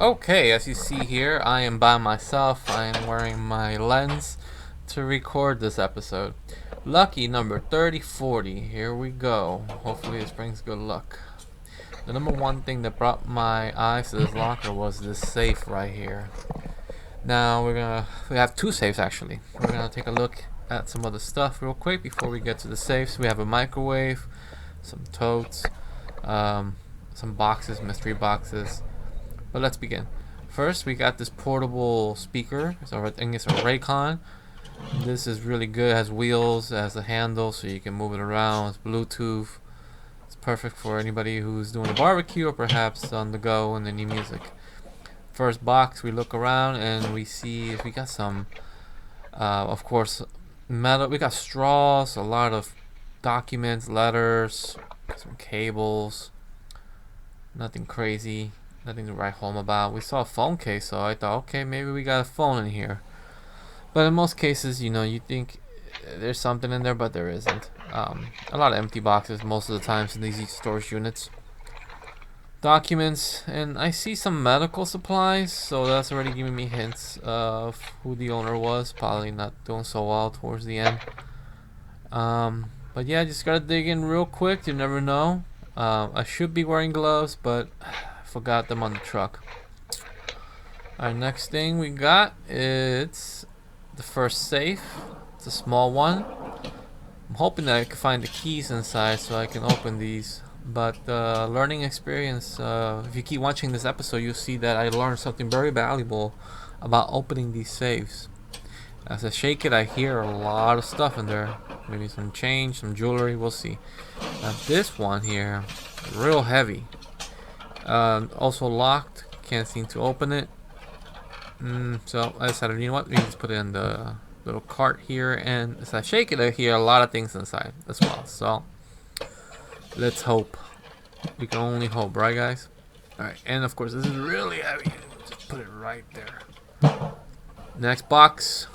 Okay, as you see here, I am by myself. I am wearing my lens to record this episode. Lucky number 3040. Here we go. Hopefully this brings good luck. The number one thing that brought my eyes to this locker was this safe right here. Now we have two safes actually. We're gonna take a look at some other stuff real quick before we get to the safes. We have a microwave, some totes, some boxes, mystery boxes. But let's begin. First, we got this portable speaker. So I think it's a Raycon. This is really good. It has wheels, it has a handle, so you can move it around. It's Bluetooth. It's perfect for anybody who's doing a barbecue or perhaps on the go and they need music. First box, we look around and we see we got some, of course, metal. We got straws, a lot of documents, letters, some cables. Nothing crazy. Nothing to write home about. We saw a phone case, so I thought, okay, maybe we got a phone in here. But in most cases, you think there's something in there, but there isn't. A lot of empty boxes most of the times in these storage units. Documents, and I see some medical supplies, so that's already giving me hints of who the owner was. Probably not doing so well towards the end. But yeah, just gotta dig in real quick. You never know. I should be wearing gloves, but forgot them on the truck. Our next thing we got, it's the first safe. It's a small one. I'm hoping that I can find the keys inside so I can open these. But learning experience, if you keep watching this episode, you'll see that I learned something very valuable about opening these safes. As I shake it, I hear a lot of stuff in there. Maybe some change, some jewelry, we'll see. Now this one here, real heavy. Also locked, can't seem to open it. So I decided, you know what, we can just put it in the little cart here, and as I shake it, I hear a lot of things inside as well. So let's hope. We can only hope, right, guys? Alright, and of course, this is really heavy. Just put it right there. Next box,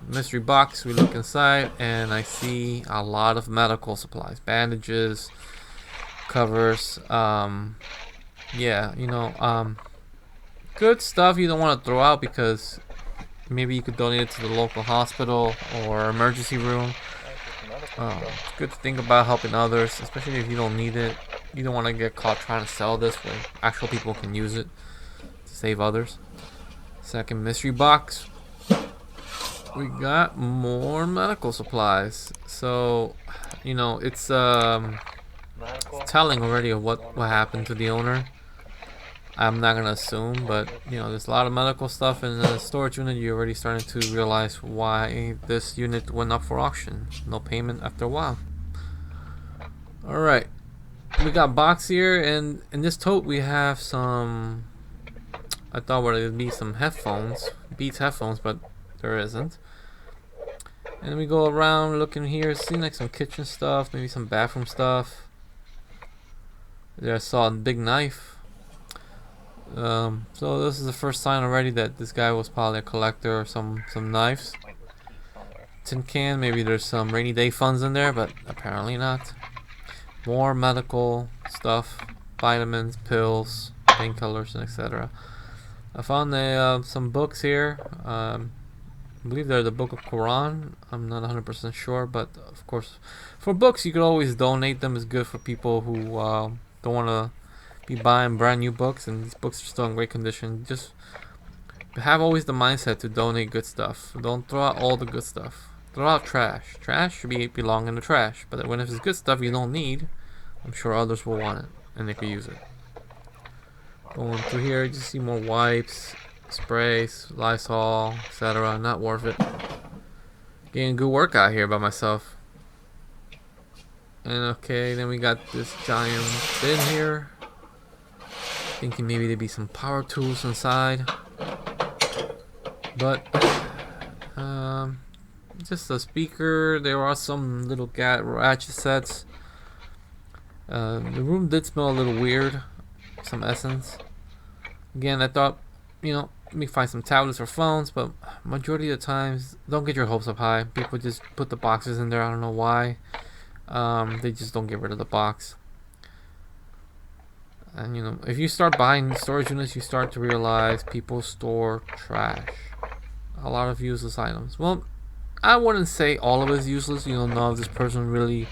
mystery box. We look inside, and I see a lot of medical supplies, bandages, covers. Yeah, good stuff you don't want to throw out because maybe you could donate it to the local hospital or emergency room. It's good to think about helping others, especially if you don't need it. You don't want to get caught trying to sell this when actual people can use it to save others. Second mystery box. We got more medical supplies. So, it's telling already of what happened to the owner. I'm not gonna assume, but there's a lot of medical stuff in the storage unit. You're already starting to realize why this unit went up for auction. No payment after a while. Alright, we got box here, and in this tote we have some, I thought it would be some headphones, Beats headphones, but there isn't. And we go around looking here, seeing like some kitchen stuff, maybe some bathroom stuff. There I saw a big knife. So this is the first sign already that this guy was probably a collector of some knives. Tin can, maybe there's some rainy day funds in there, but apparently not. More medical stuff, vitamins, pills, painkillers, and etc. I found some books here. I believe they're the Book of Quran. I'm not 100% sure, but of course, for books you could always donate them. It's good for people who don't want to be buying brand new books, and these books are still in great condition. Just have always the mindset to donate good stuff. Don't throw out all the good stuff. Throw out trash. Trash should belong in the trash. But when it's good stuff you don't need, I'm sure others will want it and they could use it. Going through here, you see more wipes, sprays, Lysol, etc. Not worth it. Getting good workout here by myself. And okay, then we got this giant bin here. Thinking maybe there'd be some power tools inside, but just a speaker. There are some little ratchet sets. The room did smell a little weird, some essence. Again, I thought, let me find some tablets or phones, but majority of the times, don't get your hopes up high. People just put the boxes in there. I don't know why. They just don't get rid of the box. And you know, if you start buying storage units, you start to realize people store trash. A lot of useless items. Well, I wouldn't say all of it is useless. You don't know if this person really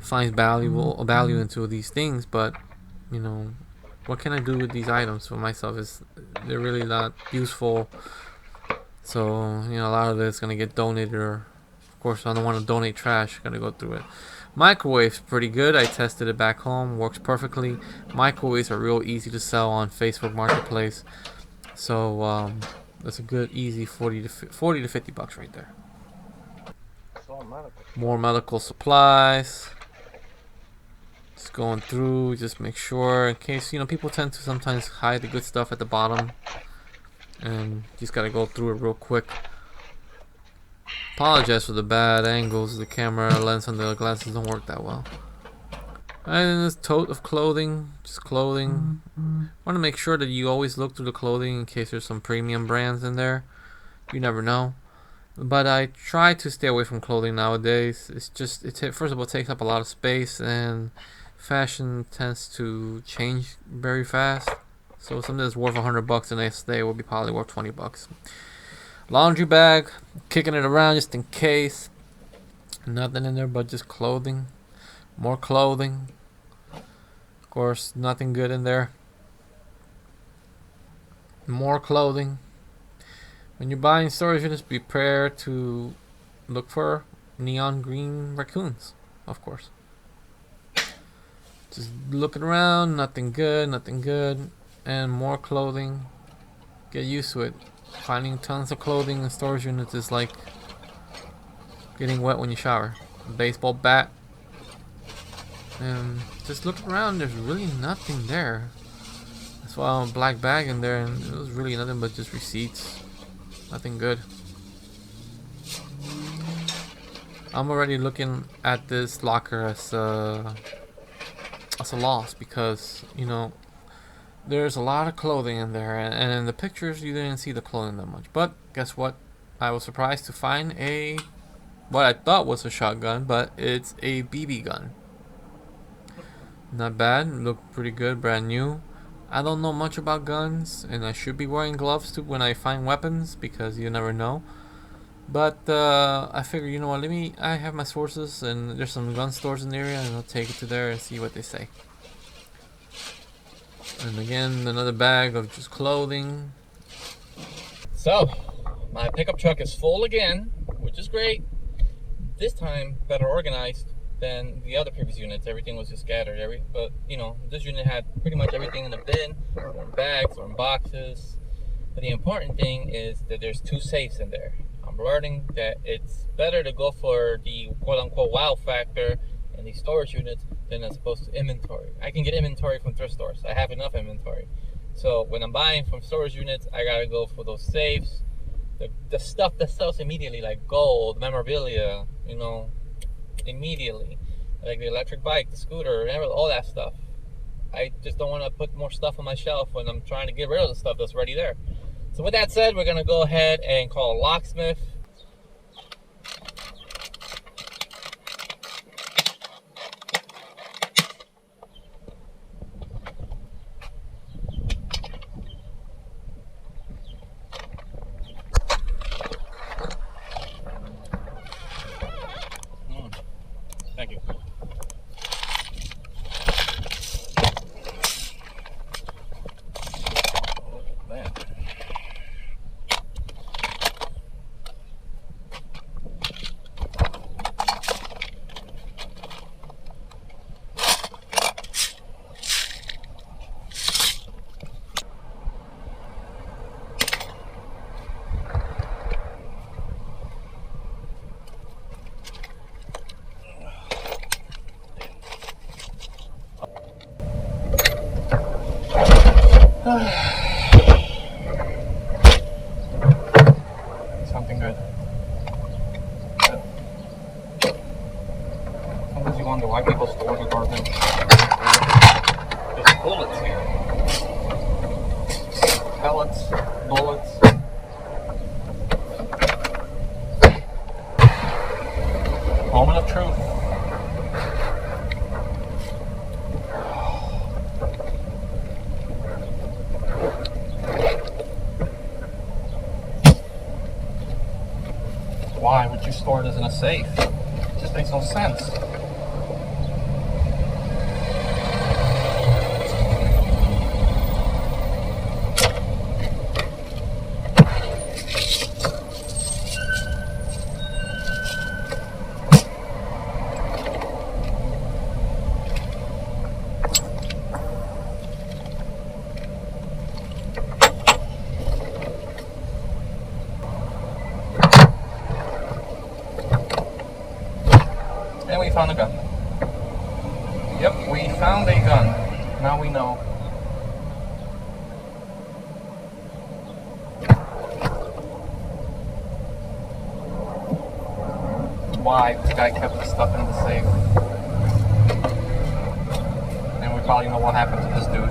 finds value into these things, but you know, what can I do with these items for myself? Is they're really not useful. So you know, a lot of it's gonna get donated, or of course, I don't want to donate trash. Gonna go through it. Microwave's pretty good. I tested it back home. Works perfectly. Microwaves are real easy to sell on Facebook Marketplace. So that's a good, easy 40 to 50 bucks right there. More medical supplies. Just going through, just make sure in case, you know, people tend to sometimes hide the good stuff at the bottom, and just gotta go through it real quick. Apologize for the bad angles. The camera lens on the glasses don't work that well. And then this tote of clothing, just clothing. Want to make sure that you always look through the clothing in case there's some premium brands in there. You never know. But I try to stay away from clothing nowadays. It's just, first of all, it takes up a lot of space, and fashion tends to change very fast. So something that's worth $100 the next day will be probably worth $20. Laundry bag, kicking it around just in case. Nothing in there but just clothing. More clothing. Of course, nothing good in there. More clothing. When you're buying storage units, be prepared to look for neon green raccoons, of course. Just looking around, nothing good, nothing good. And more clothing. Get used to it. Finding tons of clothing in storage units is like getting wet when you shower. A baseball bat. And just look around, there's really nothing there. That's why I have a black bag in there, and it was really nothing but just receipts. Nothing good. I'm already looking at this locker as a loss, because you know there's a lot of clothing in there, and in the pictures you didn't see the clothing that much. But guess what? I was surprised to find what I thought was a shotgun, but it's a BB gun. Not bad, looked pretty good, brand new. I don't know much about guns, and I should be wearing gloves too when I find weapons, because you never know. But I figure, you know what, I have my sources, and there's some gun stores in the area, and I'll take it to there and see what they say. And again, another bag of just clothing. So, my pickup truck is full again, which is great. This time, better organized than the other previous units. Everything was just scattered. But you know, this unit had pretty much everything in the bin, or in bags, or in boxes. But the important thing is that there's 2 safes in there. I'm learning that it's better to go for the quote-unquote wow factor in these storage units than as opposed to inventory. I can get inventory from thrift stores. I have enough inventory. So when I'm buying from storage units, I gotta go for those safes. The stuff that sells immediately, like gold, memorabilia, you know, immediately, like the electric bike, the scooter, all that stuff. I just don't want to put more stuff on my shelf when I'm trying to get rid of the stuff that's already there. So with that said, we're gonna go ahead and call a locksmith. Thank you. Man. Something good. Sometimes you wonder why people store the garbage. There's bullets here. Pellets, bullets. Moment of truth. Why would you store this in a safe? It just makes no sense. And we found a gun. Yep, we found a gun. Now we know. Why this guy kept the stuff in the safe. And we probably know what happened to this dude.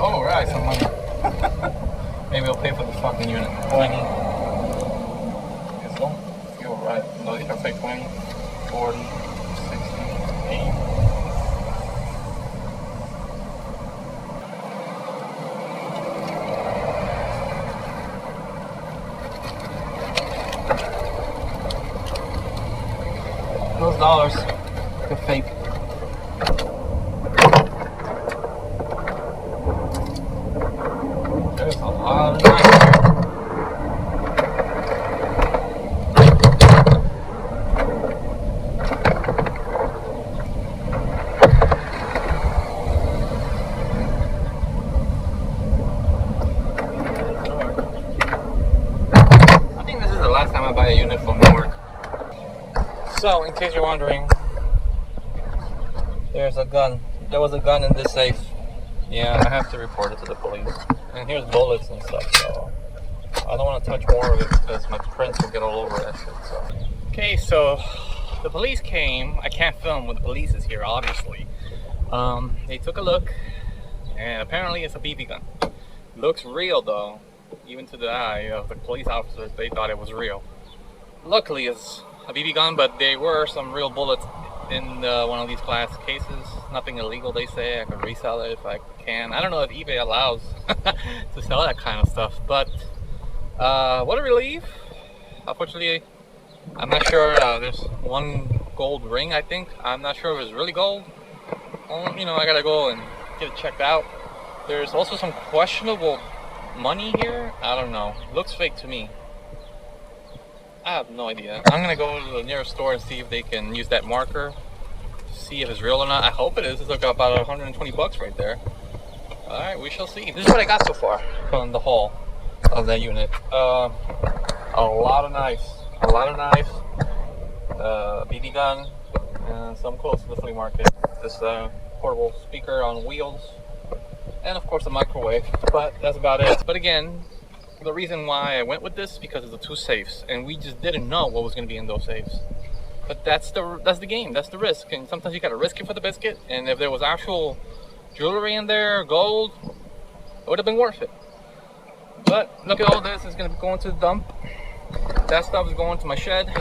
Oh, right, some money. Maybe I'll pay for the fucking unit. 20. This don't feel right. No, you can say 20, 40, 60, 80. Those dollars, they're fake. There's a lot of nice. I think this is the last time I buy a unit from Newark. So, in case you're wondering, there's a gun. There was a gun in this safe. Yeah, I have to report it to the police. And here's bullets and stuff, so I don't want to touch more of it because my prints will get all over that shit. So. Okay, so the police came. I can't film when the police is here, obviously. They took a look, and apparently it's a BB gun. Looks real though, even to the eye of the police officers. They thought it was real. Luckily, it's a BB gun, but there were some real bullets in one of these glass cases. Nothing illegal, they say. I could resell it if I can. I don't know if eBay allows to sell that kind of stuff, but what a relief. Unfortunately, I'm not sure. There's one gold ring, I think. I'm not sure if it's really gold. You know, I gotta go and get it checked out. There's also some questionable money here. I don't know. Looks fake to me. I have no idea. I'm gonna go to the nearest store and see if they can use that marker to see if it's real or not. I hope it is. It's like about 120 bucks right there. Alright, we shall see. This is what I got so far from the haul of that unit. A lot of knives. A lot of knives. BB gun. And some clothes to the flea market. This portable speaker on wheels. And of course a microwave. But that's about it. But again, the reason why I went with this is because of the two safes, and we just didn't know what was going to be in those safes. But that's the game, that's the risk, and sometimes you got to risk it for the biscuit. And if there was actual jewelry in there, gold, it would have been worth it. But look at all this, it's going to be going to the dump. That stuff is going to my shed.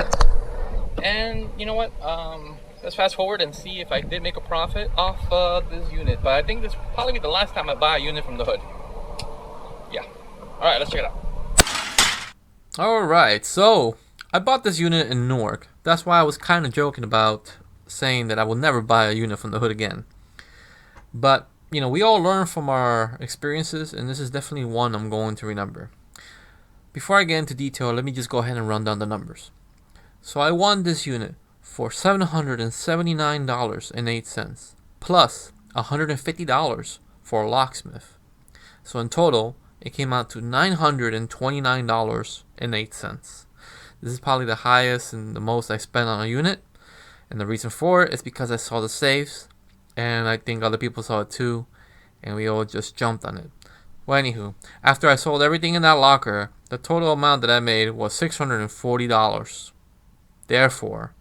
And you know what? Let's fast forward and see if I did make a profit off this unit. But I think this will probably be the last time I buy a unit from the hood. Yeah. Alright, let's check it out. Alright, so I bought this unit in Newark. That's why I was kind of joking about saying that I will never buy a unit from the hood again. But, you know, we all learn from our experiences, and this is definitely one I'm going to remember. Before I get into detail, let me just go ahead and run down the numbers. So I won this unit for $779.08, plus $150 for a locksmith. So in total, it came out to $929.08. This is probably the highest and the most I spent on a unit. And the reason for it is because I saw the saves, and I think other people saw it too, and we all just jumped on it. Well, anywho, after I sold everything in that locker, the total amount that I made was $640. Therefore,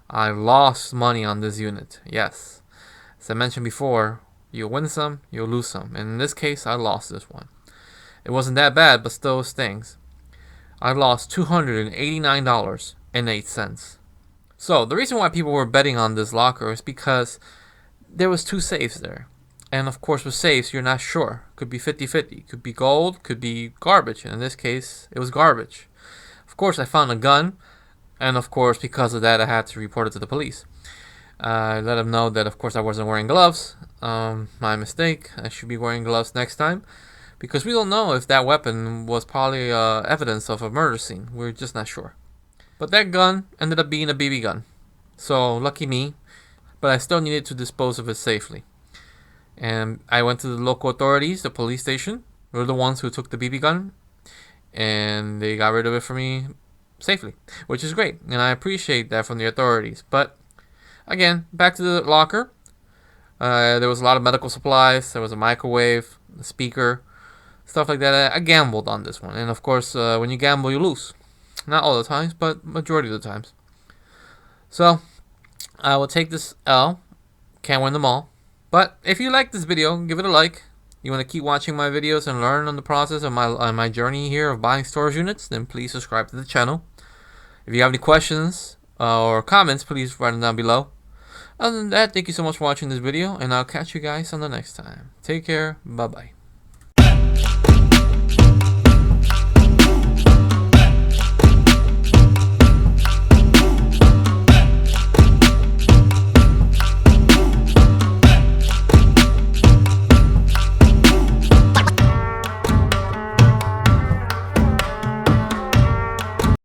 I lost money on this unit. Yes. As I mentioned before, you'll win some, you'll lose some. And in this case, I lost this one. It wasn't that bad, but still stings. I lost $289.08. So, the reason why people were betting on this locker is because there was two safes there. And of course, with safes, you're not sure. Could be 50-50. Could be gold, could be garbage. And in this case, it was garbage. Of course, I found a gun. And of course, because of that, I had to report it to the police. I let them know that, of course, I wasn't wearing gloves. My mistake. I should be wearing gloves next time. Because we don't know if that weapon was probably evidence of a murder scene. We're just not sure. But that gun ended up being a BB gun. So, lucky me. But I still needed to dispose of it safely. And I went to the local authorities, the police station. They're the ones who took the BB gun. And they got rid of it for me safely, which is great. And I appreciate that from the authorities. But, again, back to the locker. There was a lot of medical supplies. There was a microwave, a speaker, stuff like that. I gambled on this one. And, of course, when you gamble, you lose. Not all the times, but majority of the times. So, I will take this L. Can't win them all. But if you like this video, give it a like. You want to keep watching my videos and learn on the process of my journey here of buying storage units, then please subscribe to the channel. If you have any questions or comments, please write them down below. Other than that, thank you so much for watching this video, and I'll catch you guys on the next time. Take care. Bye-bye.